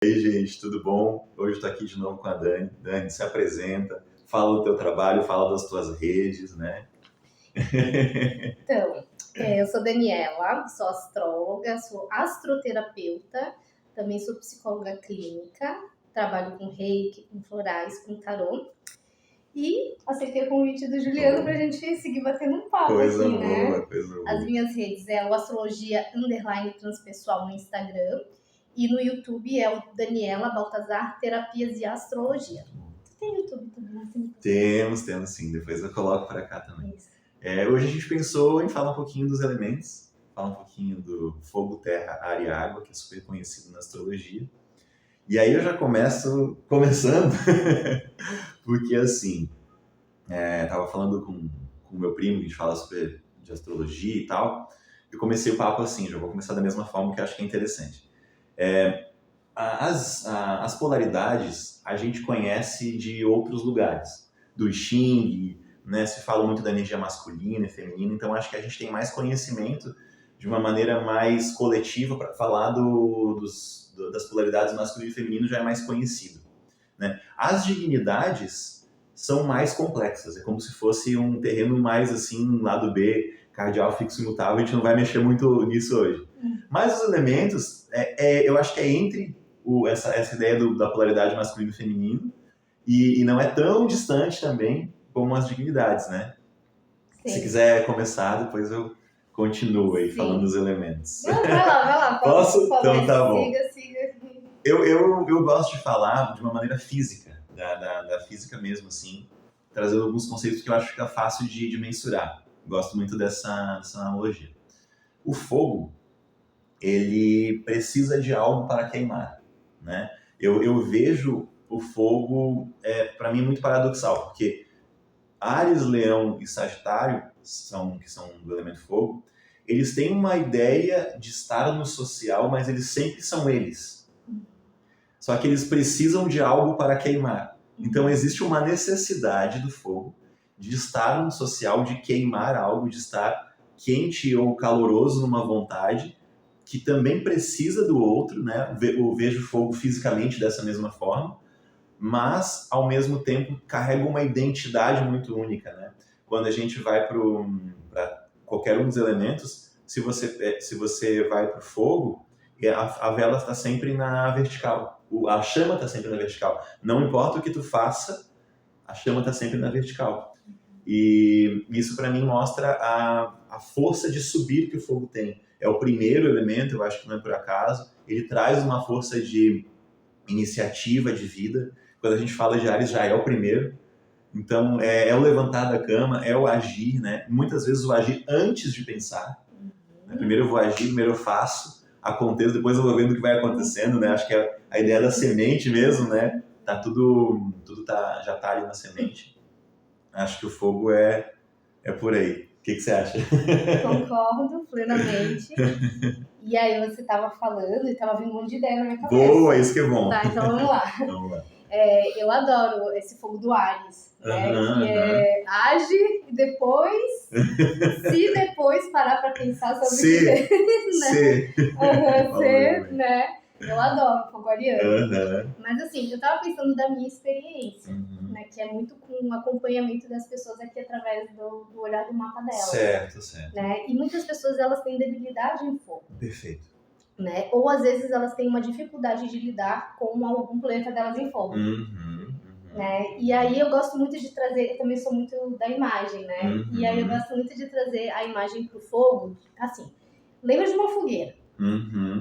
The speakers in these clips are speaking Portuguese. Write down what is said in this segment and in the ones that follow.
E aí, gente, tudo bom? Hoje eu tô aqui de novo com a Dani. Dani, se apresenta, fala do teu trabalho, fala das tuas redes, né? Então, eu sou Daniela, sou astróloga, sou astroterapeuta, também sou psicóloga clínica, trabalho com reiki, com florais, com tarô. E aceitei o convite do Juliano pra gente seguir batendo um papo Coisa aqui, boa, né? coisa As boa. minhas redes é o astrologia_transpessoal no Instagram e no YouTube é o Daniela Baltazar Terapias e Astrologia. Tem YouTube também, assim? Temos sim, depois eu coloco pra cá também. Isso. Hoje a gente pensou em falar um pouquinho dos elementos, falar um pouquinho do fogo, terra, ar e água, que é super conhecido na astrologia. E aí eu já começando, porque assim, tava falando com o meu primo, a gente fala super de astrologia e tal, eu comecei o papo assim, já vou começar da mesma forma que eu acho que é interessante. As polaridades a gente conhece de outros lugares, do I Ching, né? Se fala muito da energia masculina e feminina, então acho que a gente tem mais conhecimento de uma maneira mais coletiva para falar das polaridades masculino e feminino, já é mais conhecido, né? As dignidades são mais complexas, é como se fosse um terreno mais assim, um lado B, cardeal, fixo, imutável, a gente não vai mexer muito nisso hoje. Mas os elementos, eu acho que é entre essa ideia da polaridade masculino e feminino, e não é tão distante também como as dignidades, né? Sim. Se quiser começar, depois eu continuo aí falando dos elementos. Não, vai lá. Posso? Então tá bom. Siga. Eu gosto de falar de uma maneira física, da física mesmo, assim, trazendo alguns conceitos que eu acho que fica fácil de mensurar. Gosto muito dessa analogia. O fogo, ele precisa de algo para queimar, né? Eu vejo o fogo, para mim, muito paradoxal, porque Áries, Leão e Sagitário, que são do elemento fogo, eles têm uma ideia de estar no social, mas eles sempre são eles. Só que eles precisam de algo para queimar. Então existe uma necessidade do fogo de estar no social, de queimar algo, de estar quente ou caloroso numa vontade, que também precisa do outro, né? Eu vejo o fogo fisicamente dessa mesma forma, mas ao mesmo tempo carrega uma identidade muito única, né? Quando a gente vai para qualquer um dos elementos, se você vai para o fogo, a vela está sempre na vertical, a chama está sempre na vertical. Não importa o que tu faça, a chama está sempre na vertical. E isso para mim mostra a força de subir que o fogo tem. É o primeiro elemento, eu acho que não é por acaso. Ele traz uma força de iniciativa de vida. Quando a gente fala de Áries, já é o primeiro. Então, é o levantar da cama, é o agir, né? Muitas vezes o agir antes de pensar. Primeiro eu vou agir, primeiro eu faço, aconteço, depois eu vou vendo o que vai acontecendo, né? Acho que é a ideia da semente mesmo, né? Tudo já tá ali na semente. Acho que o fogo é por aí. O que você acha? Concordo plenamente. E aí você estava falando e estava vindo um monte de ideia na minha cabeça. Boa, isso que é bom. Tá, então vamos lá. Vamos lá. Eu adoro esse fogo do Áries, né? Que age e depois, se depois parar para pensar sobre o que fez, né? Eu adoro fogo ariano. Mas assim, eu tava pensando da minha experiência, né? Que é muito com o acompanhamento das pessoas aqui através do olhar do mapa delas. Certo. Né? E muitas pessoas, elas têm debilidade em fogo. Perfeito. Né? Ou às vezes elas têm uma dificuldade de lidar com algum planeta delas em fogo. Né? E aí eu gosto muito de trazer, eu também sou muito da imagem, né? E aí eu gosto muito de trazer a imagem pro fogo, assim, lembra de uma fogueira.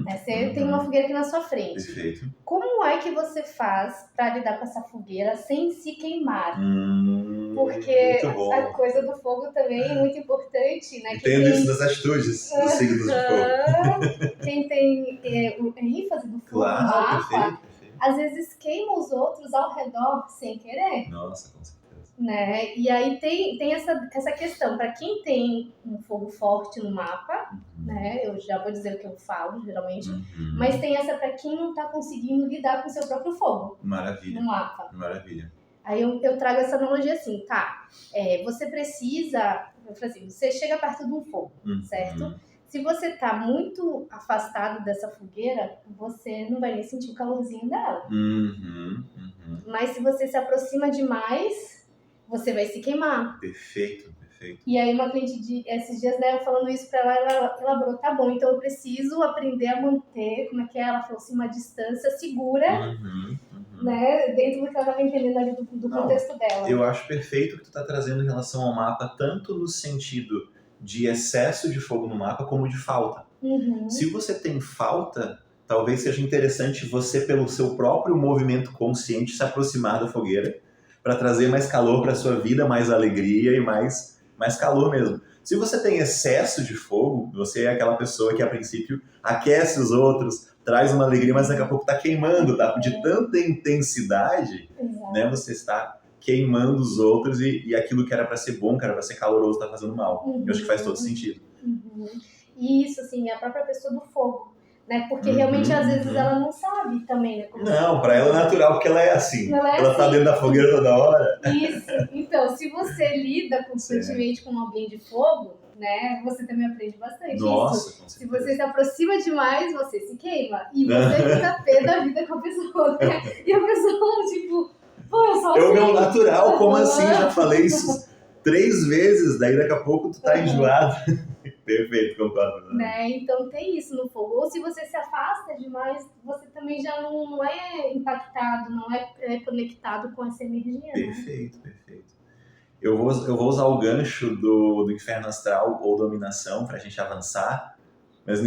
Você tem uma fogueira aqui na sua frente. Perfeito. Como é que você faz para lidar com essa fogueira sem se queimar? Porque a coisa do fogo também é muito importante, né? Entendo isso das atitudes dos signos de fogo. Quem tem ênfase do fogo no mapa, perfeito. Às vezes queima os outros ao redor sem querer. Nossa, com certeza. Né? E aí tem essa questão, para quem tem um fogo forte no mapa, né? Eu já vou dizer o que eu falo, geralmente, mas tem essa para quem não está conseguindo lidar com o seu próprio fogo. Maravilha. No mapa. Maravilha. Aí eu trago essa analogia assim, tá? Você precisa, eu falei assim, você chega perto de um fogo, certo? Se você tá muito afastado dessa fogueira, você não vai nem sentir o calorzinho dela. Mas se você se aproxima demais, você vai se queimar. Perfeito. E aí uma cliente esses dias, né, eu falando isso pra ela elaborou, tá bom, então eu preciso aprender a manter, como é que é? Ela falou assim, uma distância segura, né, dentro do que ela estava entendendo ali do contexto dela. Eu acho perfeito o que tu tá trazendo em relação ao mapa, tanto no sentido de excesso de fogo no mapa, como de falta. Se você tem falta, talvez seja interessante você, pelo seu próprio movimento consciente, se aproximar da fogueira, para trazer mais calor para sua vida, mais alegria e mais calor mesmo. Se você tem excesso de fogo, você é aquela pessoa que a princípio aquece os outros, traz uma alegria, mas daqui a pouco está queimando, tá? De tanta intensidade, né? Você está queimando os outros e aquilo que era para ser bom, que era para ser caloroso, está fazendo mal. Eu acho que faz todo sentido. E isso, assim, é a própria pessoa do fogo. Né? Porque realmente, às vezes, ela não sabe também, né? Não, para ela é natural, porque ela é assim. Ela tá dentro da fogueira toda hora. Isso. Então, se você lida constantemente com alguém de fogo, né? Você também aprende bastante. Nossa, isso. Se você se aproxima demais, você se queima. E você fica pé da vida com a pessoa, né? E a pessoa, tipo, pô, eu só é o meu natural, como assim? Já falei isso 3 vezes, daí daqui a pouco tu tá enjoado. Perfeito, concordo. Né? Então tem isso no fogo. Ou se você se afasta demais, você também já não é impactado, não é conectado com essa energia. Perfeito, né? Perfeito. Eu vou usar o gancho do Inferno Astral ou Dominação pra gente avançar, mas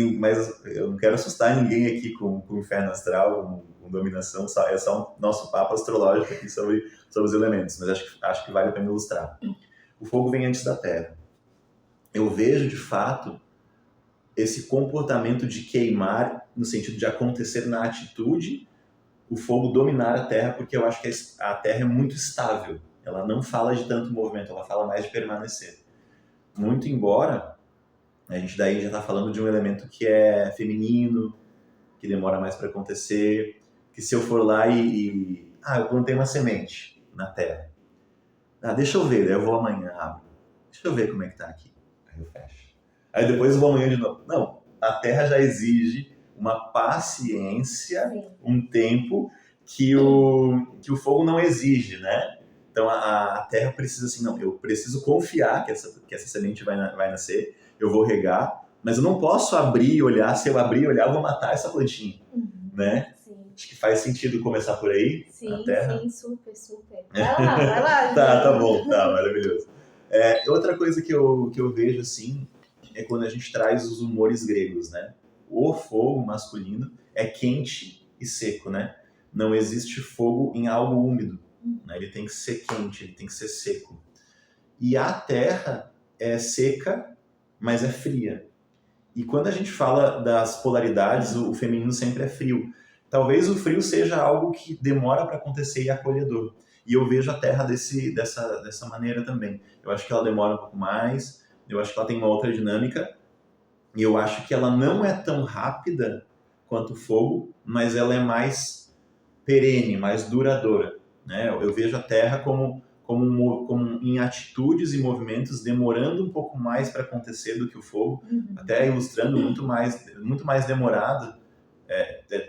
eu não quero assustar ninguém aqui com o Inferno Astral, com Dominação, é só um nosso papo astrológico aqui sobre os elementos, mas acho que vale a pena ilustrar. O fogo vem antes da terra. Eu vejo, de fato, esse comportamento de queimar, no sentido de acontecer na atitude, o fogo dominar a Terra, porque eu acho que a Terra é muito estável. Ela não fala de tanto movimento, ela fala mais de permanecer. Muito embora, a gente daí já está falando de um elemento que é feminino, que demora mais para acontecer, que se eu for lá eu plantei uma semente na Terra. Deixa eu ver, daí eu vou amanhã, deixa eu ver como é que tá aqui. Aí eu fecho. Aí depois eu vou amanhã de novo. Não, a Terra já exige uma paciência, um tempo que o fogo não exige, né? Então a Terra precisa assim, não, eu preciso confiar que essa semente vai nascer, eu vou regar, mas eu não posso abrir e olhar, se eu abrir e olhar eu vou matar essa plantinha, né? Acho que faz sentido começar por aí, na Terra. Sim, super. Vai lá. Tá bom, tá, maravilhoso. Outra coisa que eu vejo, assim, é quando a gente traz os humores gregos, né? O fogo masculino é quente e seco, né? Não existe fogo em algo úmido, né? Ele tem que ser quente, ele tem que ser seco. E a terra é seca, mas é fria. E quando a gente fala das polaridades, o feminino sempre é frio. Talvez o frio seja algo que demora para acontecer e é acolhedor. E eu vejo a Terra dessa maneira também. Eu acho que ela demora um pouco mais, eu acho que ela tem uma outra dinâmica, e eu acho que ela não é tão rápida quanto o fogo, mas ela é mais perene, mais duradoura, né? Eu vejo a Terra como em atitudes e movimentos demorando um pouco mais para acontecer do que o fogo, até ilustrando muito mais demorado,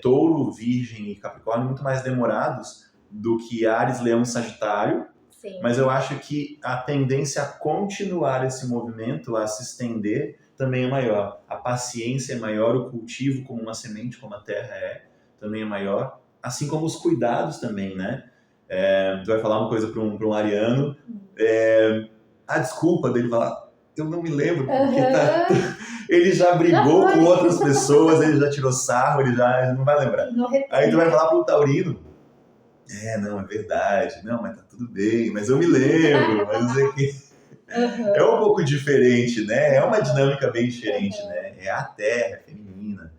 Touro, Virgem e Capricórnio muito mais demorados do que Áries, Leão e Sagitário. Sim. Mas eu acho que a tendência a continuar esse movimento, a se estender, também é maior. A paciência é maior, o cultivo como uma semente, como a terra também é maior. Assim como os cuidados também, né? Tu vai falar uma coisa para um ariano, a desculpa dele falar, eu não me lembro, porque ele já brigou com outras pessoas, ele já tirou sarro, ele já não vai lembrar. Aí tu vai falar para um taurino, não, é verdade, não, mas tá tudo bem, mas eu me lembro, mas não sei o que. É um pouco diferente, né? É uma dinâmica bem diferente, né? É a terra, é feminina,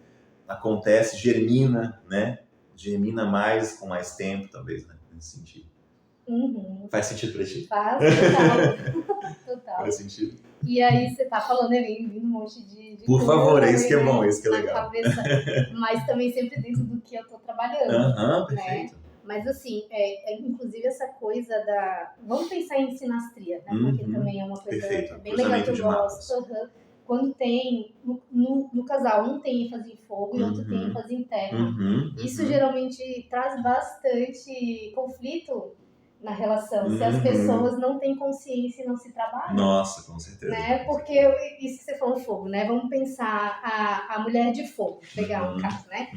acontece, germina, né? Germina mais, com mais tempo, talvez, né? Nesse sentido. Faz sentido pra ti? Faz, total. Faz sentido. E aí você tá falando, vindo um monte de Por favor, é isso que é bom, é isso que é legal. Cabeça, mas também sempre dentro do que eu tô trabalhando. Perfeito. Né? Mas assim, inclusive essa coisa da... Vamos pensar em sinastria, né? Porque também é uma coisa bem legal que eu gosto. quando tem, no casal, um tem ênfase em fogo e outro tem ênfase em terra. Isso geralmente traz bastante conflito na relação, se as pessoas não têm consciência e não se trabalham. Nossa, com certeza. Né? Porque isso que você falou, fogo, né? Vamos pensar a mulher de fogo, pegar um caso, né?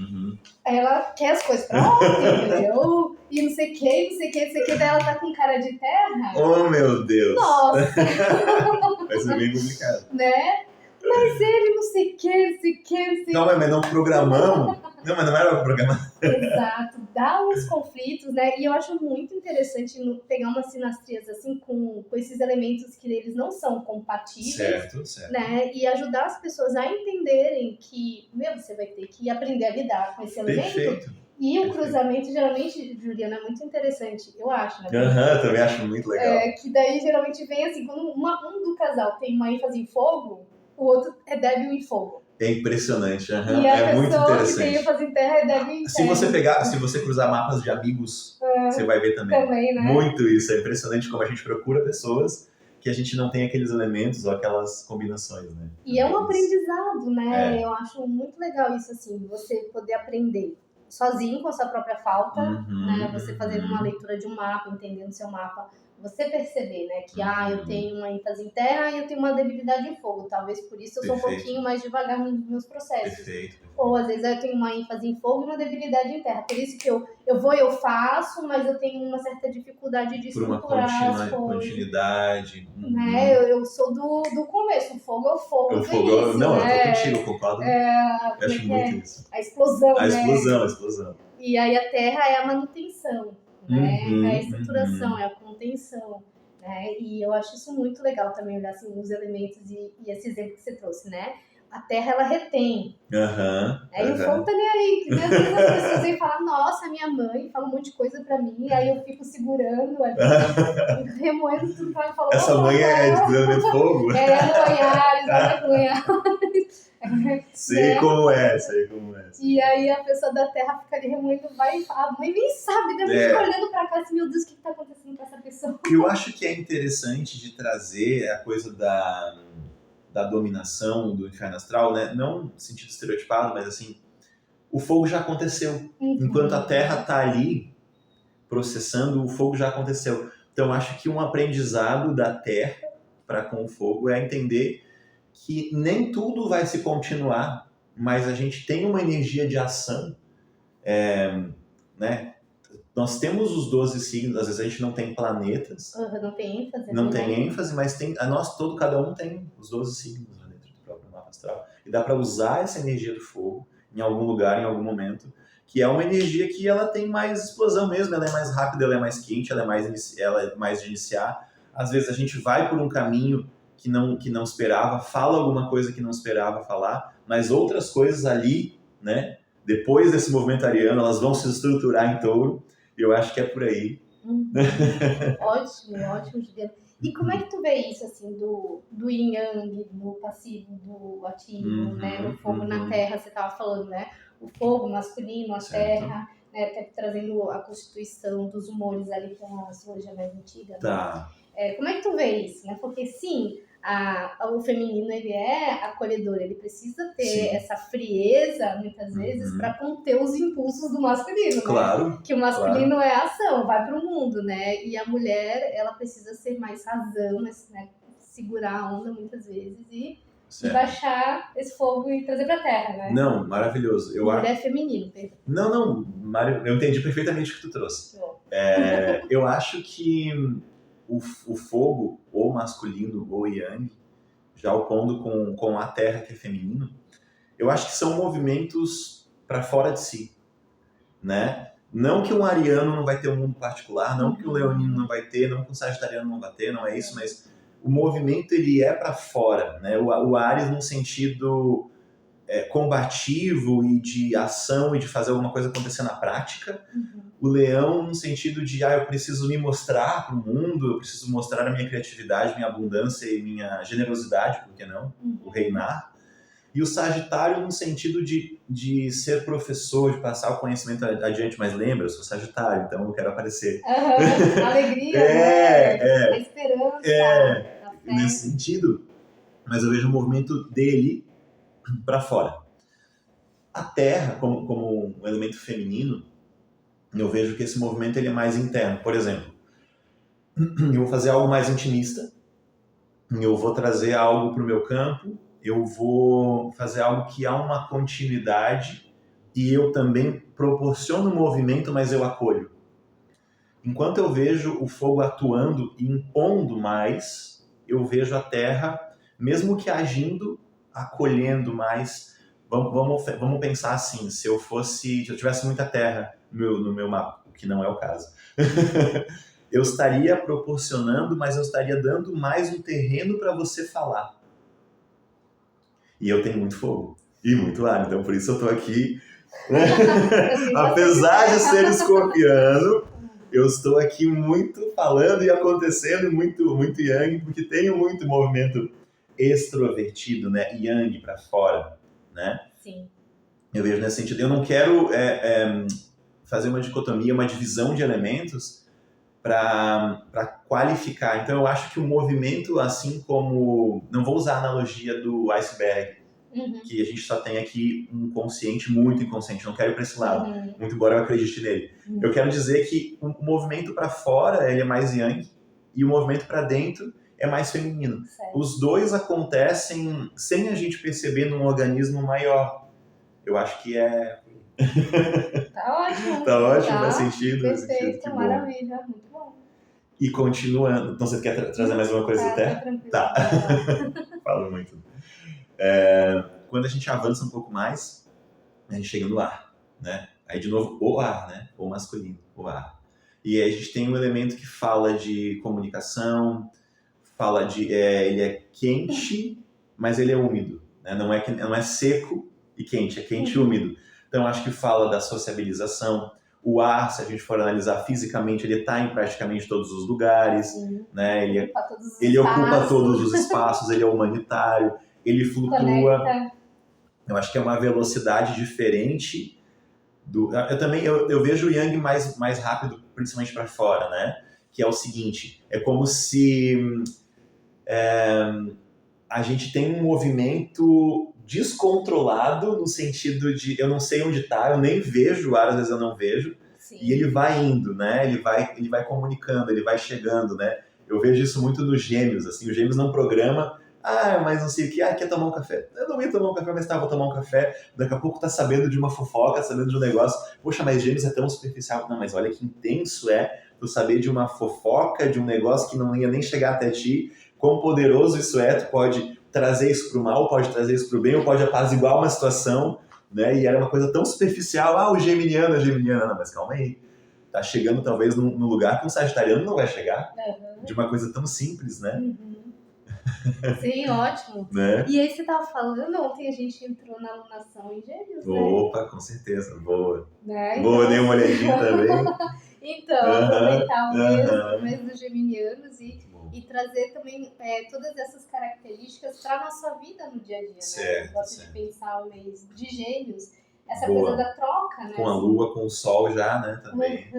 Ela quer as coisas pra ontem, entendeu? E não sei o que, daí ela tá com cara de terra. Oh, meu Deus! Nossa! Vai ser bem complicado. Né? Mas ele não sei o que. Não, mas não programamos. Não, mas não era pra programar. Exato, dá uns conflitos, né? E eu acho muito interessante pegar umas sinastrias assim com esses elementos que eles não são compatíveis. Certo. Né? E ajudar as pessoas a entenderem que, você vai ter que aprender a lidar com esse elemento. Perfeito. E o cruzamento, geralmente, Juliana, é muito interessante, eu acho, né? Também acho muito legal. Que daí, geralmente, vem assim, quando um do casal tem uma ênfase em fogo, o outro é débil em fogo. É impressionante, E a é muito pessoa interessante. que tem ênfase em terra é débil em terra. Se você cruzar mapas de amigos, você vai ver também. Né? Muito isso, é impressionante como a gente procura pessoas que a gente não tem aqueles elementos ou aquelas combinações, né? E é um aprendizado, né? Eu acho muito legal isso, assim, você poder aprender sozinho com a sua própria falta, né? Você fazendo uma leitura de um mapa, entendendo seu mapa, você perceber, né, que eu tenho uma ênfase em terra e eu tenho uma debilidade em fogo, talvez por isso eu sou um pouquinho mais devagar nos meus processos. Perfeito. Ou às vezes eu tenho uma ênfase em fogo e uma debilidade em terra, por isso que eu faço, mas eu tenho uma certa dificuldade de estruturar as coisas. Continuidade. Né? Eu sou do começo, o fogo é o fogo. O fogo início, não, né? Eu tô contigo, eu concordo. Eu acho muito isso. A explosão, né? A explosão. E aí a terra é a manutenção. Né? É a estruturação, é a contenção, né? E eu acho isso muito legal também, olhar assim, os elementos e esse exemplo que você trouxe, né? A terra, ela retém. Aí o fogo tá nem aí, que às vezes as pessoas vêm falar, nossa, minha mãe fala um monte de coisa pra mim, aí eu fico segurando ali, remoendo tudo que ela falou. Essa mãe é de elemento fogo? É, no Goiás. Sei como é. E aí a pessoa da terra fica ali remoendo, vai e fala, a mãe nem sabe, né? Fica olhando pra cá assim, meu Deus, o que tá acontecendo com essa pessoa? Eu acho que é interessante de trazer a coisa da dominação do inferno astral, né? Não no sentido estereotipado, mas assim, o fogo já aconteceu. Enquanto a terra tá ali processando, o fogo já aconteceu. Então acho que um aprendizado da terra para com o fogo é entender que nem tudo vai se continuar, mas a gente tem uma energia de ação, né? Nós temos os 12 signos, às vezes a gente não tem planetas. Não tem ênfase. Não tem ênfase, mas cada um tem os 12 signos lá dentro do próprio mapa astral. E dá para usar essa energia do fogo em algum lugar, em algum momento, que é uma energia que ela tem mais explosão mesmo, ela é mais rápida, ela é mais quente, ela é mais de iniciar. Às vezes a gente vai por um caminho que não esperava, fala alguma coisa que não esperava falar, mas outras coisas ali, né, depois desse movimento ariano, elas vão se estruturar em touro, e eu acho que é por aí. Ótimo, Juliana. E como é que tu vê isso, assim, do yin yang, do passivo, do ativo, né, do fogo na terra, você estava falando, né, o fogo masculino, a terra, né, até trazendo a constituição dos humores ali, que é uma astrologia mais antiga. Tá. Né? Como é que tu vê isso, né, porque sim, o feminino, ele é acolhedor, ele precisa ter essa frieza, muitas vezes, para conter os impulsos do masculino, claro, né? Que o masculino é ação, vai pro mundo, né? E a mulher, ela precisa ser mais razão, né? Segurar a onda, muitas vezes, e baixar esse fogo e trazer pra terra, né? Não, maravilhoso. Mulher feminino, Pedro. Não, eu entendi perfeitamente o que tu trouxe. Eu acho que o fogo, ou masculino, ou yang, já opondo com a terra, que é feminino, eu acho que são movimentos para fora de si, né? Não que um ariano não vai ter um mundo particular, não que o leonino não vai ter, não que o sagitariano não vai ter, não é isso, mas o movimento, ele é para fora, né? O Áries num sentido combativo e de ação e de fazer alguma coisa acontecer na prática. O leão no sentido de eu preciso me mostrar para o mundo, eu preciso mostrar a minha criatividade, minha abundância e minha generosidade, por que não? O reinar. E o sagitário no sentido de ser professor, de passar o conhecimento adiante, mas lembra, eu sou sagitário, então eu quero aparecer. Alegria, né? A esperança. Nesse sentido. mas eu vejo o movimento dele para fora. A Terra, como um elemento feminino, eu vejo que esse movimento ele é mais interno. Por exemplo, eu vou fazer algo mais intimista, eu vou trazer algo para o meu campo, eu vou fazer algo que há uma continuidade e eu também proporciono movimento, mas eu acolho. Enquanto eu vejo o fogo atuando e impondo mais, eu vejo a terra, mesmo que agindo, acolhendo mais. Vamos pensar assim, se eu tivesse muita terra no meu mapa, o que não é o caso, eu estaria proporcionando, mas eu estaria dando mais um terreno para você falar. E eu tenho muito fogo e muito ar, então por isso eu estou aqui. Apesar de ser escorpiano, eu estou aqui muito falando e acontecendo, muito, muito yang, porque tenho muito movimento extrovertido, né? Yang para fora, né? Sim. Eu vejo nesse sentido. Eu não quero fazer uma dicotomia, uma divisão de elementos para qualificar. Então eu acho que o movimento, assim como... Não vou usar a analogia do iceberg, que a gente só tem aqui um consciente muito inconsciente. Não quero ir para esse lado, muito embora eu acredite nele. Eu quero dizer que o movimento para fora ele é mais yang e o movimento para dentro é mais feminino. Certo. Os dois acontecem sem a gente perceber num organismo maior. Eu acho que é... Tá ótimo. Tá ótimo, faz sentido. Perfeito, maravilha, muito bom. E continuando... Então você quer trazer mais uma coisa até? Tá. Falo muito. Quando a gente avança um pouco mais, a gente chega no ar, né? Aí de novo, o ar, né? O masculino, o ar. E aí a gente tem um elemento que fala de comunicação, fala de... ele é quente, mas ele é úmido, né? Não é seco e quente, é quente e úmido. Então acho que fala da sociabilização. O ar, se a gente for analisar fisicamente, ele está em praticamente todos os lugares, né? Ele ocupa todos os espaços, ele é humanitário, ele flutua. Conecta. Eu acho que é uma velocidade diferente. Eu vejo o yang mais rápido, principalmente para fora, né? Que é o seguinte, é como se a gente tem um movimento descontrolado no sentido de eu não sei onde está, eu nem vejo o ar, às vezes eu não vejo. Sim. E ele vai indo, né? Ele vai comunicando, ele vai chegando, né? Eu vejo isso muito nos gêmeos, assim, os gêmeos não programa, mas não sei o que, quer tomar um café. Eu não ia tomar um café, mas vou tomar um café. Daqui a pouco tá sabendo de uma fofoca, sabendo de um negócio. Poxa, mas gêmeos é tão superficial. Não, mas olha que intenso tu saber de uma fofoca, de um negócio que não ia nem chegar até ti. Quão poderoso isso é, tu pode trazer isso pro mal, pode trazer isso pro bem, ou pode apaziguar uma situação, né? E era uma coisa tão superficial, o geminiano, a geminiana. Não, mas calma aí. Tá chegando talvez num lugar que um sagitariano não vai chegar. De uma coisa tão simples, né? Sim, ótimo. Né? E aí você tava falando, ontem a gente entrou na alunação em Gêmeos, né? Opa, com certeza, boa. Né? Boa, dei uma olhadinha também. Então, aproveitar o mês dos geminianos e trazer também todas essas características para a nossa vida no dia a dia, né? Certo, eu gosto de pensar o mês de Gêmeos, essa boa. coisa da troca, né? Com a lua, com o sol já, né, também.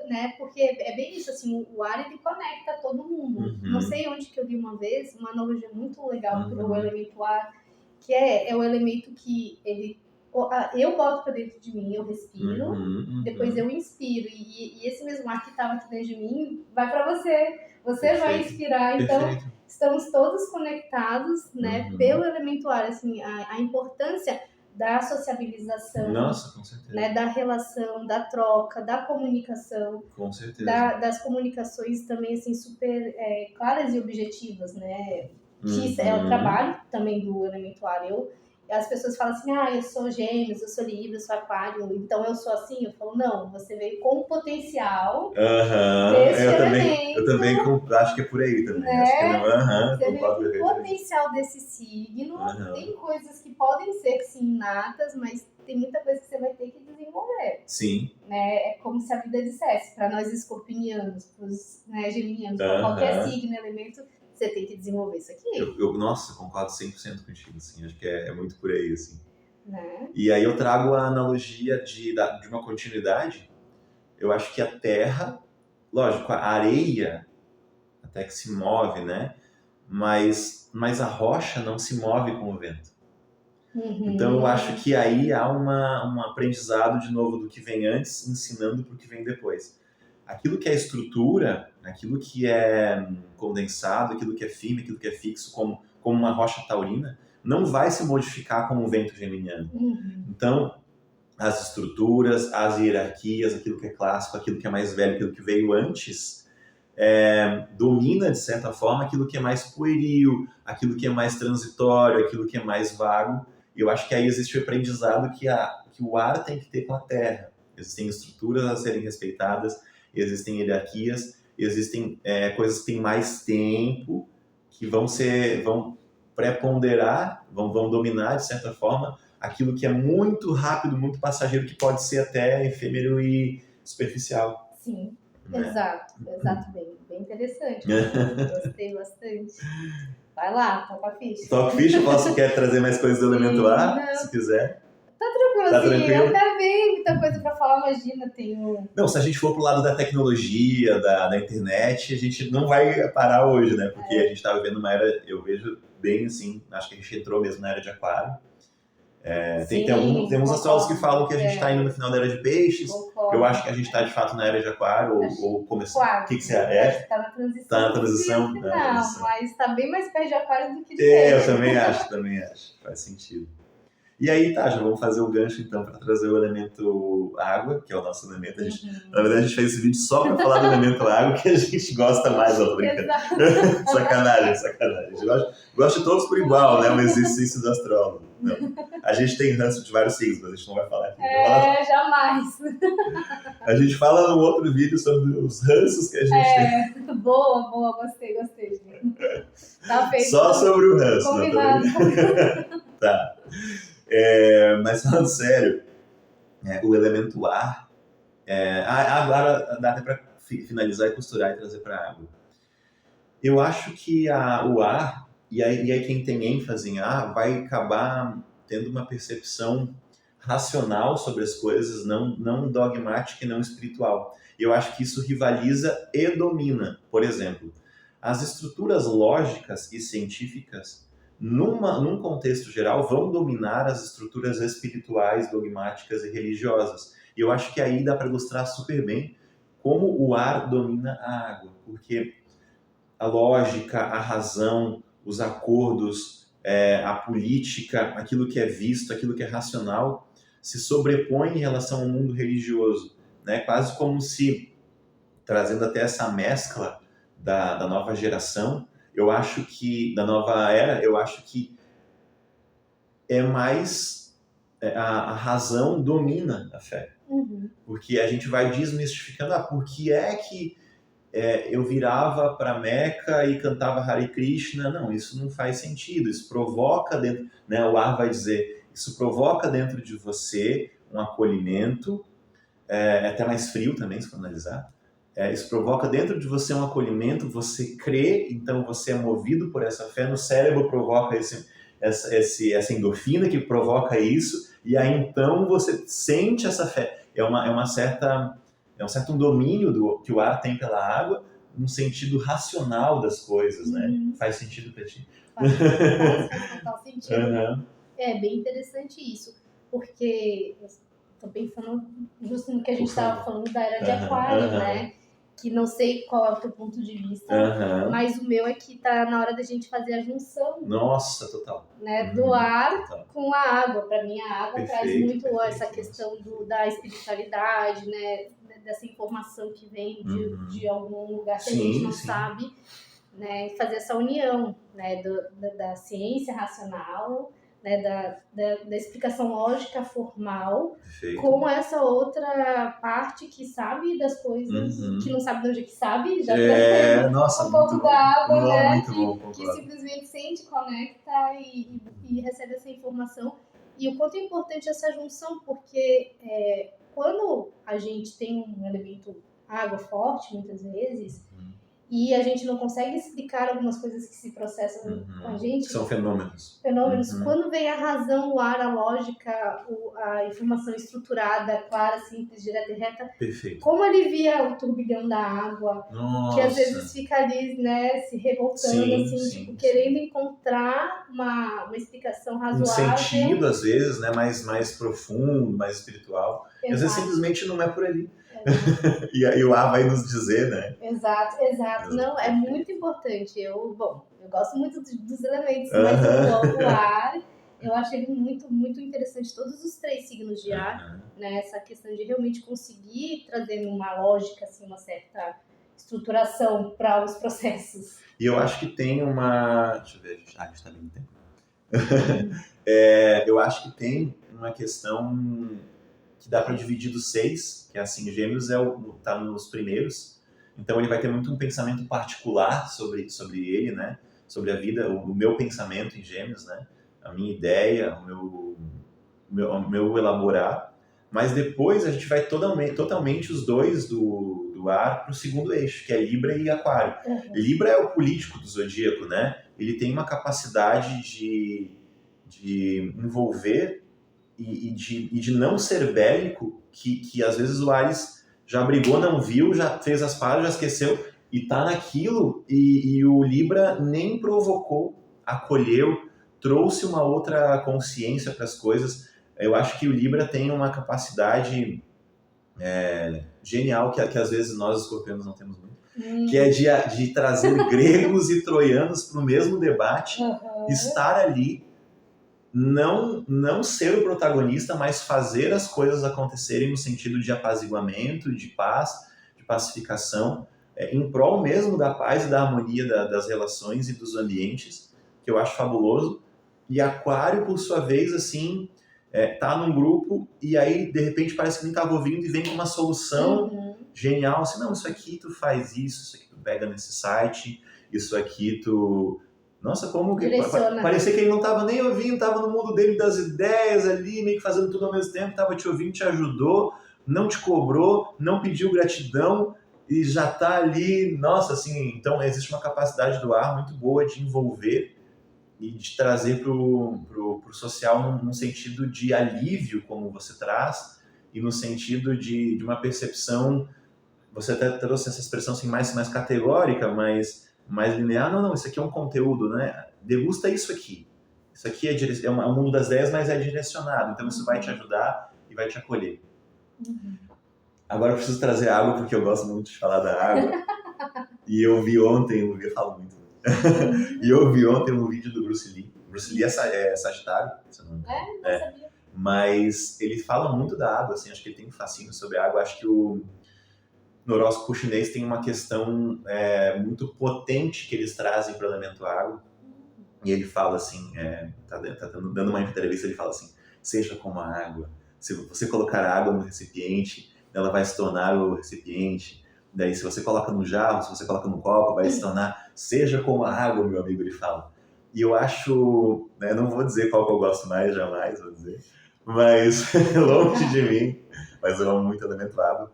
Né? Porque é bem isso, assim, o ar ele conecta todo mundo. Não sei onde que eu vi uma vez, uma analogia muito legal para o elemento ar, que é o elemento que eu boto para dentro de mim, eu respiro, depois eu inspiro, e esse mesmo ar que estava aqui dentro de mim vai para você. Você Perfeito. Vai inspirar, então Perfeito. Estamos todos conectados, né, pelo elemento ar, assim, a importância da sociabilização, Nossa, com certeza. Né, da relação, da troca, da comunicação, com certeza. Das comunicações também assim super claras e objetivas, né, que é o trabalho também do elemento ar. As pessoas falam assim, eu sou Gêmeos, eu sou Libra, eu sou Aquário, então eu sou assim. Eu falo, não, você veio com o potencial desse elemento. Eu também acho que é por aí também. Acho que não, você veio com o potencial desse signo. Tem coisas que podem ser sim inatas, mas tem muita coisa que você vai ter que desenvolver. Sim. Né? É como se a vida dissesse, para nós escorpianos, para os geminianos, para qualquer signo, elemento, você tem que desenvolver isso aqui. Nossa, concordo 100% contigo, assim, acho que é muito por aí, assim. Né? E aí eu trago a analogia de uma continuidade. Eu acho que a Terra, lógico, a areia, até que se move, né? mas a rocha não se move com o vento. Então eu acho que aí há um aprendizado de novo do que vem antes, ensinando para o que vem depois. Aquilo que é estrutura, aquilo que é condensado, aquilo que é firme, aquilo que é fixo, como uma rocha taurina, não vai se modificar como um vento geminiano. Então, as estruturas, as hierarquias, aquilo que é clássico, aquilo que é mais velho, aquilo que veio antes, domina, de certa forma, aquilo que é mais pueril, aquilo que é mais transitório, aquilo que é mais vago. E eu acho que aí existe o aprendizado que o ar tem que ter com a terra. Existem estruturas a serem respeitadas, existem hierarquias, existem coisas que têm mais tempo, que vão preponderar, vão dominar, de certa forma, aquilo que é muito rápido, muito passageiro, que pode ser até efêmero e superficial. Sim, exato, bem interessante. Gostei bastante. Vai lá, toca a ficha. Toca a ficha, quer trazer mais coisas do elemento A, não. Se quiser. Tá tranquilo? Tá bem, muita coisa pra falar, imagina, Não, se a gente for pro lado da tecnologia, da internet, a gente não vai parar hoje, né? Porque a gente tá vivendo uma era, eu vejo bem assim, acho que a gente entrou mesmo na era de aquário. Tem uns astrólogos que falam que a gente está indo no final da era de peixes. Concordo. Eu acho que a gente está de fato na era de aquário ou começou. O que você acha? Está na transição. Está na transição? Não, mas está bem mais perto de aquário do que de peixe. Eu também acho. Faz sentido. E aí, já vamos fazer o gancho então para trazer o elemento água, que é o nosso elemento. Na verdade, a gente fez esse vídeo só para falar do elemento água, que a gente gosta mais, ó, tô brincando. sacanagem. A gente gosta de todos por igual, né? Um exercício do astrólogo. Não. A gente tem ranço de vários signos, mas a gente não vai falar aqui. Jamais. A gente fala no outro vídeo sobre os ranços que a gente tem. Boa, gostei. Tá feito. Só sobre o ranço. Combinado. Tá. Mas falando sério, o elemento ar, agora dá até para finalizar e costurar e trazer para a água. Eu acho que o ar, e aí quem tem ênfase em ar, vai acabar tendo uma percepção racional sobre as coisas, não dogmática e não espiritual. Eu acho que isso rivaliza e domina. Por exemplo, as estruturas lógicas e científicas, num contexto geral, vão dominar as estruturas espirituais, dogmáticas e religiosas. E eu acho que aí dá para ilustrar super bem como o ar domina a água, porque a lógica, a razão, os acordos, a política, aquilo que é visto, aquilo que é racional, se sobrepõe em relação ao mundo religioso, né? Quase como se, trazendo até essa mescla da nova geração, eu acho que, da nova era, eu acho que é mais a razão domina a fé. Porque a gente vai desmistificando, por que é que eu virava para Meca e cantava Hare Krishna? Não, isso não faz sentido, isso provoca dentro, né, o ar vai dizer, isso provoca dentro de você um acolhimento, até mais frio também, se for analisar. Isso provoca dentro de você um acolhimento, você crê, então você é movido por essa fé, no cérebro provoca essa endorfina que provoca isso, e aí então você sente essa fé. É um certo domínio que o ar tem pela água, no sentido racional das coisas, né? Faz sentido para ti? Faz total sentido. É bem interessante isso, porque eu estou pensando justo no que a gente estava falando da era de aquário, né? Que não sei qual é o teu ponto de vista, mas o meu é que tá na hora da gente fazer a junção. Nossa, total. Né, do ar com a água. Para mim, a água traz muito essa questão da espiritualidade, né? Dessa informação que vem de algum lugar que a gente não sabe, né? Fazer essa união, né? Da ciência racional, né? Da explicação lógica formal, com essa outra parte que sabe das coisas, que não sabe de onde é que sabe, já nossa, um pouco da água, né? Que simplesmente sente, conecta e recebe essa informação. E o quanto é importante essa junção, porque quando a gente tem um elemento água forte, muitas vezes, e a gente não consegue explicar algumas coisas que se processam com a gente. São fenômenos. Quando vem a razão, o ar, a lógica, a informação estruturada, clara, simples, direta e reta. Perfeito. Como alivia o turbilhão da água, Nossa. que às vezes fica ali, né, se revoltando, tipo, querendo encontrar uma explicação razoável. Um sentido, às vezes, né, mais profundo, mais espiritual. Exato. Às vezes simplesmente não é por ali. E o ar vai nos dizer, né? Exato. Não, é muito importante. Eu gosto muito dos elementos, mas o ar, eu acho ele muito, muito interessante. Todos os 3 signos de ar, né? Essa questão de realmente conseguir trazer uma lógica, assim, uma certa estruturação para os processos. E eu acho que tem uma... Deixa eu ver, a gente tá bem no tempo. Eu acho que tem uma questão que dá para dividir dos 6, que é assim, Gêmeos tá nos primeiros, então ele vai ter muito um pensamento particular sobre ele, né? Sobre a vida, o meu pensamento em Gêmeos, né? A minha ideia, o meu elaborar, mas depois a gente vai totalmente os 2 do ar para o segundo eixo, que é Libra e Aquário. Libra é o político do zodíaco, né? Ele tem uma capacidade de envolver e de não ser bélico, que às vezes o Áries já brigou, não viu, já fez as pazes, já esqueceu, e tá naquilo, e o Libra nem provocou, acolheu, trouxe uma outra consciência para as coisas. Eu acho que o Libra tem uma capacidade genial, que às vezes nós, escorpianos, não temos muito, que é de trazer gregos e troianos para o mesmo debate, estar ali, não ser o protagonista, mas fazer as coisas acontecerem no sentido de apaziguamento, de paz, de pacificação, em prol mesmo da paz e da harmonia das relações e dos ambientes, que eu acho fabuloso. E Aquário, por sua vez, assim, tá num grupo e aí, de repente, parece que nem estava ouvindo e vem com uma solução genial, assim, não, isso aqui tu faz isso aqui tu pega nesse site, isso aqui tu... Nossa, como que... Parecia que ele não estava nem ouvindo, estava no mundo dele das ideias ali, meio que fazendo tudo ao mesmo tempo, estava te ouvindo, te ajudou, não te cobrou, não pediu gratidão e já está ali. Nossa, assim, então existe uma capacidade do ar muito boa de envolver e de trazer pro social num sentido de alívio, como você traz, e no sentido de uma percepção... Você até trouxe essa expressão assim, mais categórica, mais linear. Não, isso aqui é um conteúdo, né? Degusta isso aqui. Isso aqui é um mundo das ideias, mas é direcionado. Então isso vai te ajudar e vai te acolher. Agora eu preciso trazer água, porque eu gosto muito de falar da água. E eu vi ontem, eu falo muito. E eu vi ontem um vídeo do Bruce Lee. Bruce Lee é Sagitário, se não me engano. Não sabia. Mas ele fala muito da água, assim, acho que ele tem um fascínio sobre a água. Acho que no horóscopo chinês tem uma questão muito potente que eles trazem para o elemento água. E ele fala assim, tá dando uma entrevista, ele fala assim, seja como a água. Se você colocar água no recipiente, ela vai se tornar o recipiente. Daí se você coloca no jarro, se você coloca no copo, vai se tornar, seja como a água, meu amigo, ele fala. E eu acho, não vou dizer qual que eu gosto mais, jamais vou dizer, mas longe de mim, mas eu amo muito o elemento água.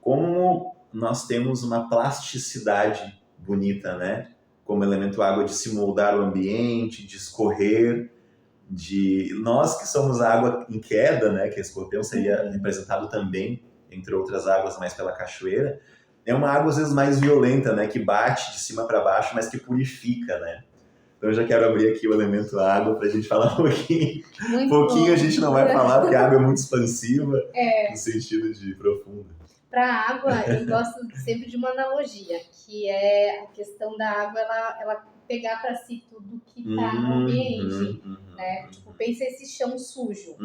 Como nós temos uma plasticidade bonita, né? Como elemento água, de se moldar o ambiente, de escorrer, de nós que somos a água em queda, né? Que a escorpião seria representado também, entre outras águas, mais pela cachoeira. É uma água às vezes mais violenta, né? Que bate de cima para baixo, mas que purifica, né? Então eu já quero abrir aqui o elemento água para a gente falar um pouquinho. A gente não vai falar, porque a água é muito expansiva, no sentido de profunda. Para a água, eu gosto sempre de uma analogia, que é a questão da água, ela pegar para si tudo que está no ambiente, né? Tipo, pensa esse chão sujo.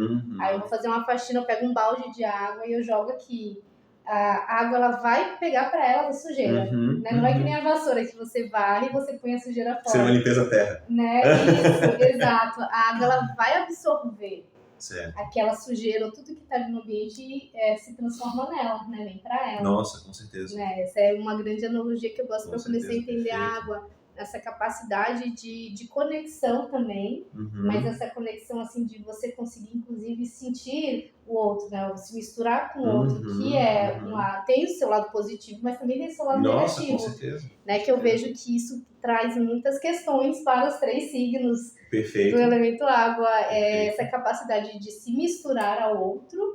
Aí eu vou fazer uma faxina, eu pego um balde de água e eu jogo aqui. A água, ela vai pegar para ela a sujeira, né? Não é que nem a vassoura, que você varre e você põe a sujeira fora. Seria uma limpeza terra. Né? Isso, exato. A água, ela vai absorver. Certo. Aquela sujeira ou tudo que está ali no ambiente se transforma nela, né? Vem para ela. Nossa, com certeza. Né? Essa é uma grande analogia que eu gosto para começar a entender a água. essa capacidade de conexão também, mas essa conexão assim de você conseguir inclusive sentir o outro, né? Se misturar com o outro, que é tem o seu lado positivo, mas também tem o seu lado negativo. Com certeza. Né? Que eu vejo que isso traz muitas questões para os 3 signos Perfeito. do elemento água, essa capacidade de se misturar ao outro,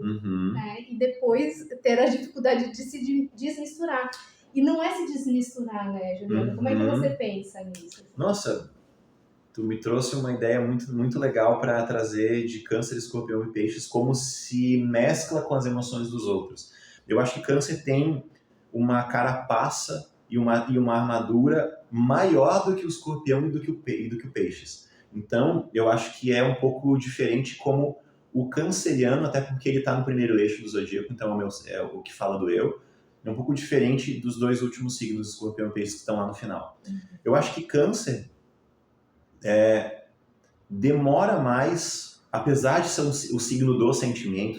né? E depois ter a dificuldade de se desmisturar. E não é se desmisturar, né, Juliana? Como é que você pensa nisso? Nossa, tu me trouxe uma ideia muito, muito legal para trazer de Câncer, Escorpião e Peixes, como se mescla com as emoções dos outros. Eu acho que Câncer tem uma carapaça e uma armadura maior do que o Escorpião e do que o Peixes. Então, eu acho que é um pouco diferente como o canceriano, até porque ele está no primeiro eixo do zodíaco, então é o que fala do eu. É um pouco diferente dos 2 últimos signos, Escorpião e Peixes, que estão lá no final. Eu acho que Câncer demora mais, apesar de ser o signo do sentimento,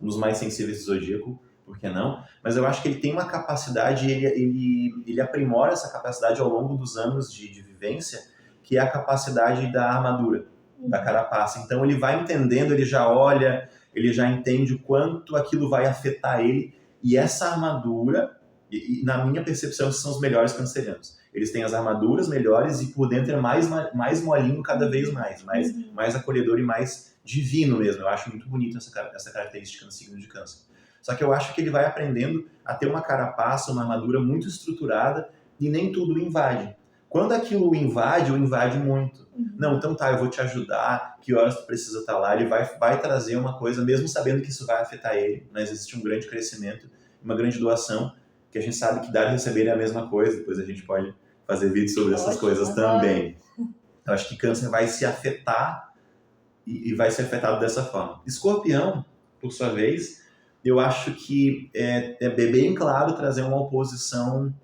um dos mais sensíveis do zodíaco, por que não? Mas eu acho que ele tem uma capacidade, ele aprimora essa capacidade ao longo dos anos de vivência, que é a capacidade da armadura, da carapaça. Então ele vai entendendo, ele já olha, ele já entende o quanto aquilo vai afetar ele, e essa armadura, na minha percepção, são os melhores cancerianos. Eles têm as armaduras melhores e por dentro é mais molinho cada vez mais acolhedor e mais divino mesmo. Eu acho muito bonito essa característica no signo de Câncer. Só que eu acho que ele vai aprendendo a ter uma carapaça, uma armadura muito estruturada e nem tudo o invade. Quando aquilo o invade muito. Não, então tá, eu vou te ajudar, que horas tu precisa estar lá, ele vai trazer uma coisa, mesmo sabendo que isso vai afetar ele, mas existe um grande crescimento, uma grande doação, que a gente sabe que dar e receber é a mesma coisa, depois a gente pode fazer vídeos sobre essas coisas também. Eu acho que Câncer vai se afetar e vai ser afetado dessa forma. Escorpião, por sua vez, eu acho que é bem claro trazer uma oposição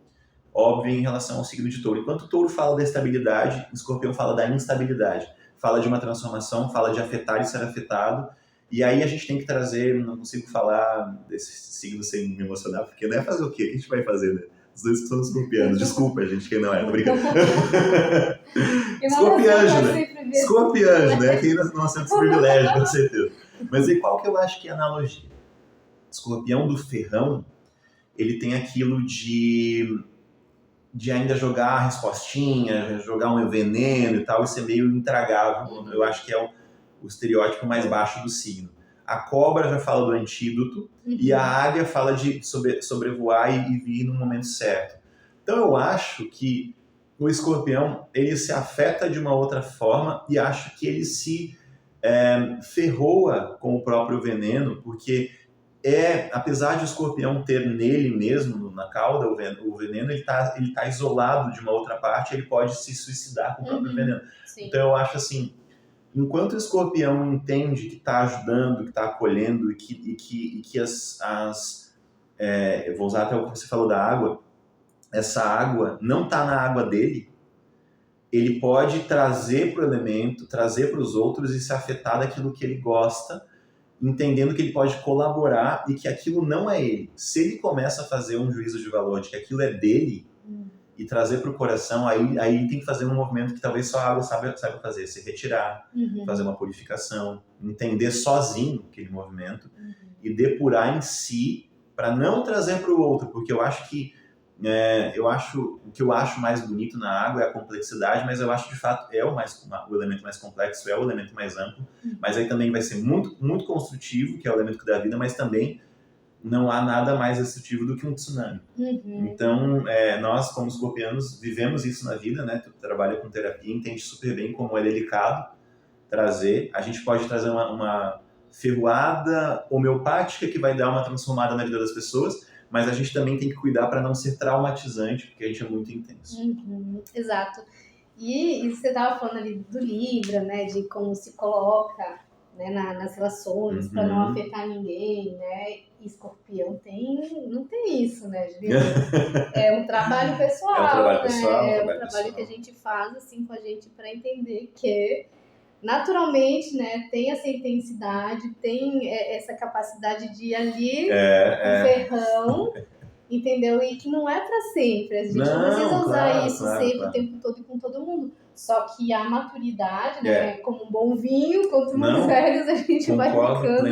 óbvia em relação ao signo de Touro. Enquanto o Touro fala da estabilidade, o Escorpião fala da instabilidade. Fala de uma transformação, fala de afetar e ser afetado. E aí a gente tem que trazer, não consigo falar desse signo sem me emocionar, porque não é fazer o quê? O que a gente vai fazer, né? Os 2 que são escorpianos. Desculpa, gente, quem não é, tô brincando. Escorpianjo, né? Escorpianjo, né? Quem não sente esse privilégio, com certeza. Mas e qual que eu acho que é a analogia? Escorpião do ferrão, ele tem aquilo de ainda jogar a respostinha, jogar um veneno e tal, e ser meio intragável. Eu acho que é o estereótipo mais baixo do signo. A cobra já fala do antídoto e a águia fala de sobrevoar e vir no momento certo. Então eu acho que o escorpião ele se afeta de uma outra forma e acho que ele se ferroa com o próprio veneno, porque apesar de o escorpião ter nele mesmo, na cauda, o veneno, ele tá isolado de uma outra parte, ele pode se suicidar com o próprio veneno. Sim. Então eu acho assim, enquanto o escorpião entende que está ajudando, que está acolhendo e que eu vou usar até o que você falou da água, essa água não está na água dele, ele pode trazer para o elemento, trazer para os outros e se afetar daquilo que ele gosta, entendendo que ele pode colaborar e que aquilo não é ele. Se ele começa a fazer um juízo de valor de que aquilo é dele e trazer para o coração, aí tem que fazer um movimento que talvez só a água saiba fazer, se retirar, fazer uma purificação, entender sozinho aquele movimento e depurar em si para não trazer para o outro, porque eu acho que o que eu acho mais bonito na água é a complexidade, mas eu acho de fato o elemento mais complexo, é o elemento mais amplo, mas aí também vai ser muito, muito construtivo, que é o elemento que dá vida, mas também não há nada mais destrutivo do que um tsunami. Então, nós como escorpianos vivemos isso na vida, né? Tu trabalha com terapia, entende super bem como é delicado trazer. A gente pode trazer uma ferroada homeopática que vai dar uma transformada na vida das pessoas, mas a gente também tem que cuidar para não ser traumatizante, porque a gente é muito intenso. Exato. E você estava falando ali do Libra, né, de como se coloca, né, nas relações para não afetar ninguém, né? Escorpião não tem isso, né, Juliana? É um trabalho pessoal, é um trabalho pessoal, né? É um trabalho que a gente faz assim com a gente para entender que naturalmente, né, tem essa intensidade, tem essa capacidade de ir ali com o ferrão entendeu? E que não é para sempre. A gente não precisa usar isso sempre, o tempo todo e com todo mundo. Só que a maturidade, né, como um bom vinho, quanto mais velhos a gente vai ficando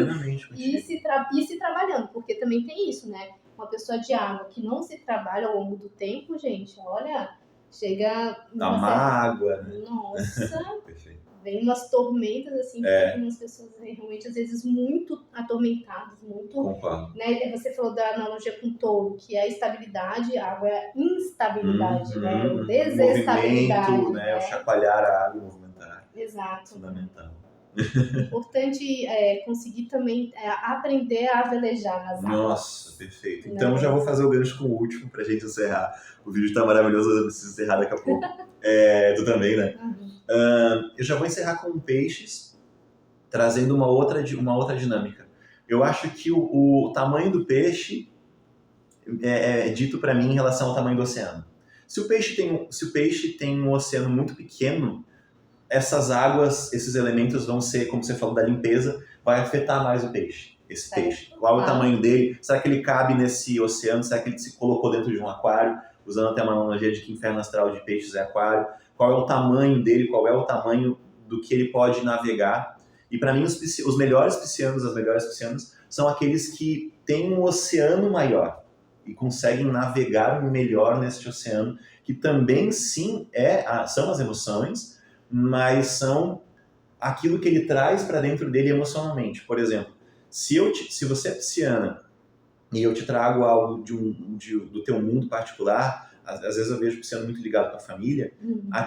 e se trabalhando, porque também tem isso, né? Uma pessoa de água que não se trabalha ao longo do tempo, gente, olha, chega... A mágoa, né? Nossa... Vem umas tormentas, assim, que algumas pessoas realmente, às vezes, muito atormentadas, muito... Concordo. Né? Você falou da analogia com o touro, que é a estabilidade, a água é a instabilidade, né? O desestabilidade. O movimento, né? O chacoalhar a água e movimentar. Exato. Fundamental. Importante conseguir também aprender a velejar nas águas. Nossa, perfeito. Então já vou fazer o gancho com o último pra gente encerrar. O vídeo tá maravilhoso, eu preciso encerrar daqui a pouco. Tu também, né? Eu já vou encerrar com peixes, trazendo uma outra dinâmica. Eu acho que o tamanho do peixe é dito para mim em relação ao tamanho do oceano. Se o peixe tem um oceano muito pequeno, essas águas, esses elementos vão ser, como você falou, da limpeza, vai afetar mais o peixe, esse peixe. Qual é o tamanho dele? Será que ele cabe nesse oceano? Será que ele se colocou dentro de um aquário? Usando até uma analogia de que inferno astral de peixes é aquário. Qual é o tamanho dele? Qual é o tamanho do que ele pode navegar? E para mim, os melhores piscianos, as melhores piscianas, são aqueles que têm um oceano maior e conseguem navegar melhor neste oceano, que também, sim, são as emoções, mas são aquilo que ele traz para dentro dele emocionalmente. Por exemplo, se você é pisciana e eu te trago algo do teu mundo particular, às vezes eu vejo o pisciano muito ligado com a família,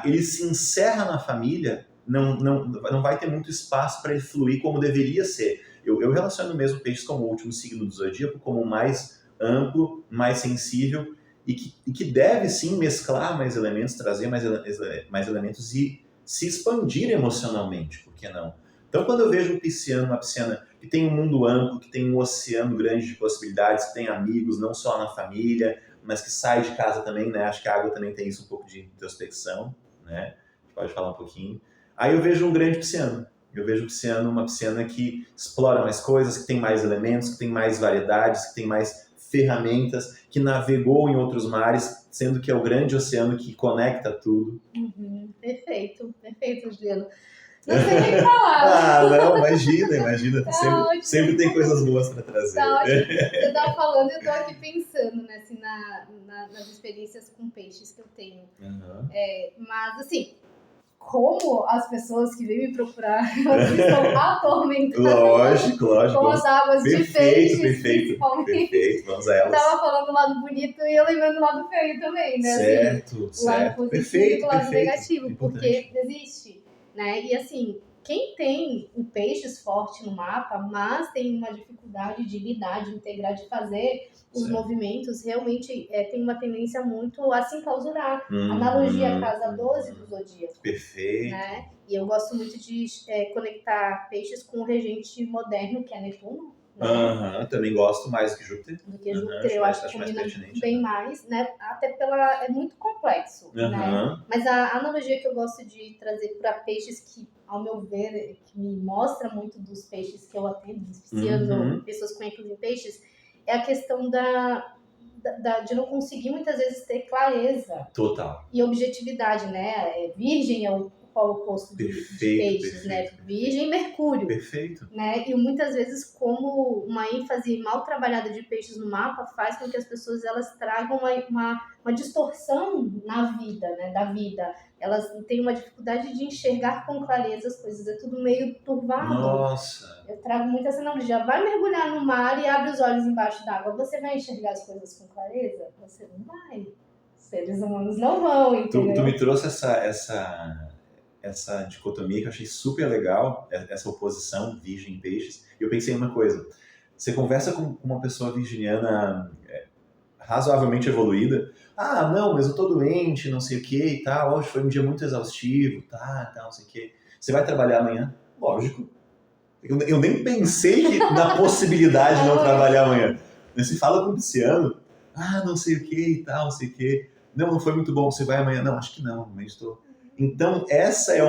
ele se encerra na família, não vai ter muito espaço para ele fluir como deveria ser. Eu relaciono mesmo peixes como o último signo do zodíaco, como mais amplo, mais sensível, e que deve sim mesclar mais elementos, trazer mais elementos e se expandir emocionalmente, por que não? Então, quando eu vejo uma pisciana que tem um mundo amplo, que tem um oceano grande de possibilidades, que tem amigos, não só na família, mas que sai de casa também, né? Acho que a água também tem isso, um pouco de introspecção, né? A gente pode falar um pouquinho. Aí eu vejo um grande pisciano. Eu vejo uma pisciana que explora mais coisas, que tem mais elementos, que tem mais variedades, que tem mais ferramentas, que navegou em outros mares, sendo que é o grande oceano que conecta tudo. Perfeito, Juliano. Não sei nem falar. Não, imagina. Tá sempre tem coisas boas para trazer. Tá ótimo. Você estava falando e eu estou aqui pensando, né, assim, nas experiências com peixes que eu tenho. Mas, assim, como as pessoas que vêm me procurar estão atormentadas lógico, com as águas de peixes, principalmente. Perfeito, vamos a elas. Eu tava falando do lado bonito e eu lembrando do lado feio também, né? Certo. O lado positivo e o lado negativo, porque existe, né? E assim, quem tem o peixes forte no mapa, mas tem uma dificuldade de lidar, de integrar, de fazer os movimentos, realmente tem uma tendência muito a se enclausurar. Analogia à casa 12 do zodíaco. Perfeito. Né? E eu gosto muito de conectar peixes com o regente moderno, que é Netuno. Né? Também gosto mais do que Júpiter. Eu acho que combina bem mais, né? Até é muito complexo, né? Mas a analogia que eu gosto de trazer para peixes que, ao meu ver, que me mostra muito dos peixes que eu atendo, dos piscianos ou pessoas com ênfase em peixes, é a questão de não conseguir muitas vezes ter clareza. Total. E objetividade, né? Virgem é o polo oposto de peixes, né? Virgem e Mercúrio. Perfeito. Né? E muitas vezes, como uma ênfase mal trabalhada de peixes no mapa faz com que as pessoas elas tragam uma distorção na vida, né? Da vida. Elas têm uma dificuldade de enxergar com clareza as coisas. É tudo meio turvado. Nossa! Eu trago muito essa analogia. Vai mergulhar no mar e abre os olhos embaixo d'água. Você vai enxergar as coisas com clareza? Você não vai. Seres humanos não vão, entendeu? Tu me trouxe essa dicotomia que eu achei super legal, essa oposição virgem e peixes. E eu pensei em uma coisa. Você conversa com uma pessoa virginiana razoavelmente evoluída. Não, mas eu tô doente, não sei o que e tal. Hoje foi um dia muito exaustivo, não sei o que. Você vai trabalhar amanhã? Lógico. Eu nem pensei na possibilidade de não trabalhar amanhã. Você fala com o pisciano, não sei o que e tal, não sei o que. Não foi muito bom, você vai amanhã? Não, acho que não, amanhã estou... Então, esse é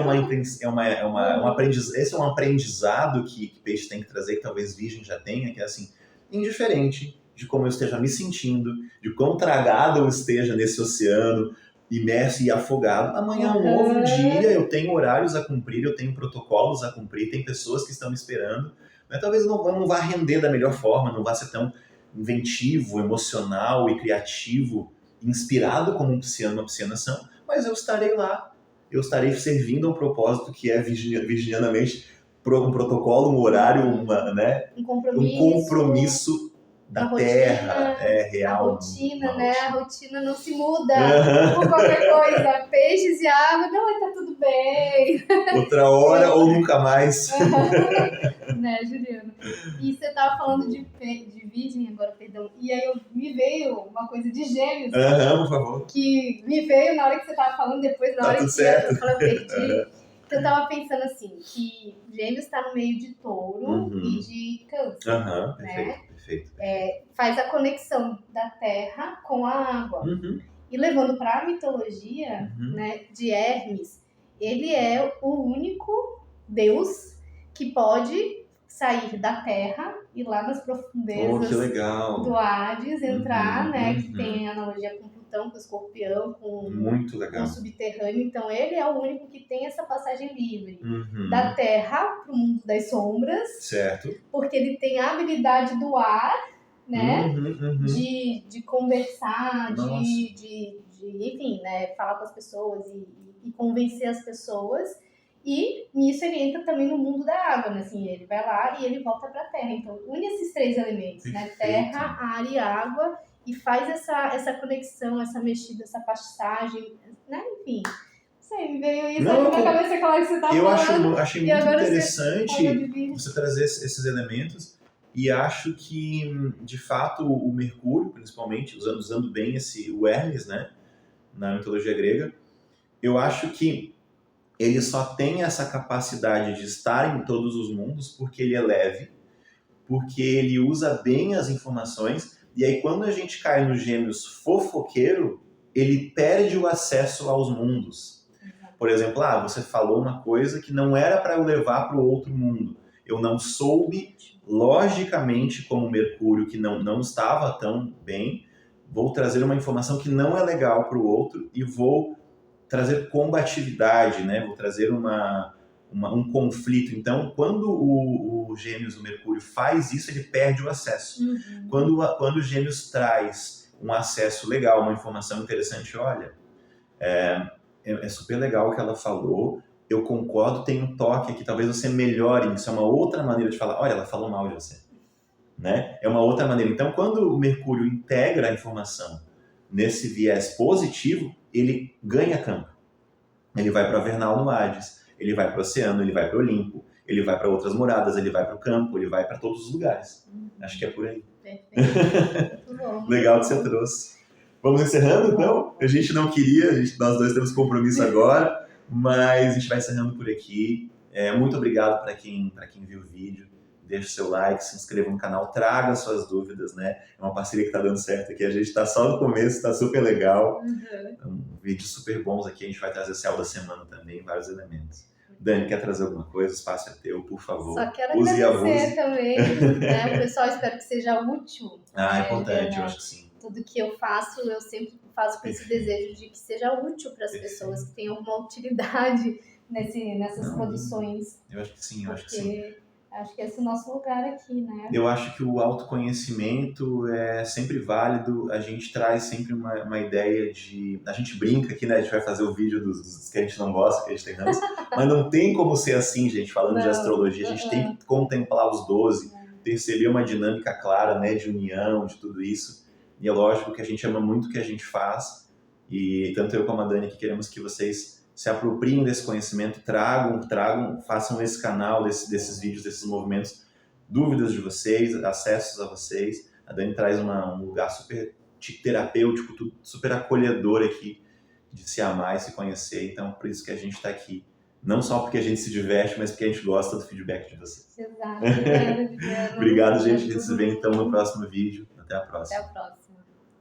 um aprendizado que peixe tem que trazer, que talvez virgem já tenha, que é assim, indiferente de como eu esteja me sentindo, de quão tragado eu esteja nesse oceano, imerso e afogado. Amanhã é um novo dia, eu tenho horários a cumprir, eu tenho protocolos a cumprir, tem pessoas que estão me esperando. Né? Talvez eu não vá render da melhor forma, não vá ser tão inventivo, emocional e criativo, inspirado como um pisciano, uma pisciana são, mas eu estarei lá, eu estarei servindo a um propósito que é virginianamente um protocolo, um horário, um compromisso da terra, real. A rotina, né? A rotina não se muda por qualquer coisa. Peixes e água, não, tá tudo bem. Outra hora ou nunca mais. Né, Juliana? E você tava falando de virgem agora, perdão. E aí me veio uma coisa de gêmeos. Por favor. Que me veio na hora que você tava falando, depois na hora que eu perdi. Então eu tava pensando assim, que gêmeos tá no meio de touro e de câncer. Né? Perfeito. Faz a conexão da terra com a água. E levando para a mitologia, né, de Hermes, ele é o único deus que pode sair da terra e lá nas profundezas do Hades, entrar, né, que tem analogia com Plutão, com o Escorpião, com o subterrâneo. Então ele é o único que tem essa passagem livre da terra para o mundo das sombras, certo? Porque ele tem a habilidade do ar, né, de conversar, de enfim, né, falar com as pessoas e convencer as pessoas. E nisso ele entra também no mundo da água, né? Assim, ele vai lá e ele volta para a terra. Então, une esses três elementos, né? Terra, ar e água, e faz essa conexão, essa mexida, essa passagem, né? Enfim, não sei, me veio isso na cabeça aquela que você tá falando. Eu achei muito interessante você trazer esses elementos, e acho que, de fato, o Mercúrio, principalmente, usando bem o Hermes, né? Na mitologia grega, eu acho que ele só tem essa capacidade de estar em todos os mundos porque ele é leve, porque ele usa bem as informações, e aí quando a gente cai no Gêmeos fofoqueiro, ele perde o acesso aos mundos. Por exemplo, você falou uma coisa que não era para eu levar para o outro mundo. Eu não soube, logicamente, como Mercúrio, que não estava tão bem, vou trazer uma informação que não é legal para o outro e vou trazer combatividade, né? Vou trazer um conflito. Então, quando o Gêmeos, o Mercúrio, faz isso, ele perde o acesso. Quando o Gêmeos traz um acesso legal, uma informação interessante, olha, é super legal o que ela falou, eu concordo, tem um toque aqui, talvez você melhore isso. É uma outra maneira de falar, olha, ela falou mal de você. Né? É uma outra maneira. Então, quando o Mercúrio integra a informação nesse viés positivo, ele ganha campo. Ele vai para o Avernal no Hades, ele vai para o Oceano, ele vai para o Olimpo, ele vai para outras moradas, ele vai para o campo, ele vai para todos os lugares. Acho que é por aí. Perfeito. Muito bom. Legal que você trouxe. Vamos encerrando, então? A gente não queria, nós dois temos compromisso agora, mas a gente vai encerrando por aqui. Muito obrigado para quem viu o vídeo. Deixe seu like, se inscreva no canal, traga suas dúvidas, né? É uma parceria que está dando certo aqui. A gente está só no começo, está super legal. Vídeos super bons aqui. A gente vai trazer o céu da semana também, vários elementos. Dani, quer trazer alguma coisa? O espaço é teu, por favor. Só quero agradecer também, né? Pessoal, espero que seja útil. É importante, eu acho que sim. Tudo que eu faço, eu sempre faço com esse desejo de que seja útil para as pessoas, que tenham alguma utilidade nessas produções. Eu acho que sim, eu acho que sim. Acho que esse é o nosso lugar aqui, né? Eu acho que o autoconhecimento é sempre válido, a gente traz sempre uma ideia de... A gente brinca aqui, né? A gente vai fazer o vídeo dos que a gente não gosta, que a gente tem ranço, mas não tem como ser assim, gente, falando de astrologia. A gente tem que contemplar os 12, perceber uma dinâmica clara, né? De união, de tudo isso. E é lógico que a gente ama muito o que a gente faz, e tanto eu como a Dani aqui queremos que vocês se apropriem desse conhecimento, tragam, façam esse canal, desses vídeos, desses movimentos, dúvidas de vocês, acessos a vocês. A Dani traz um lugar super terapêutico, super acolhedor aqui, de se amar e se conhecer. Então, por isso que a gente está aqui. Não só porque a gente se diverte, mas porque a gente gosta do feedback de vocês. Exato. Obrigada. Obrigado, gente. A gente se vê então no próximo vídeo. Até a próxima. Até a próxima.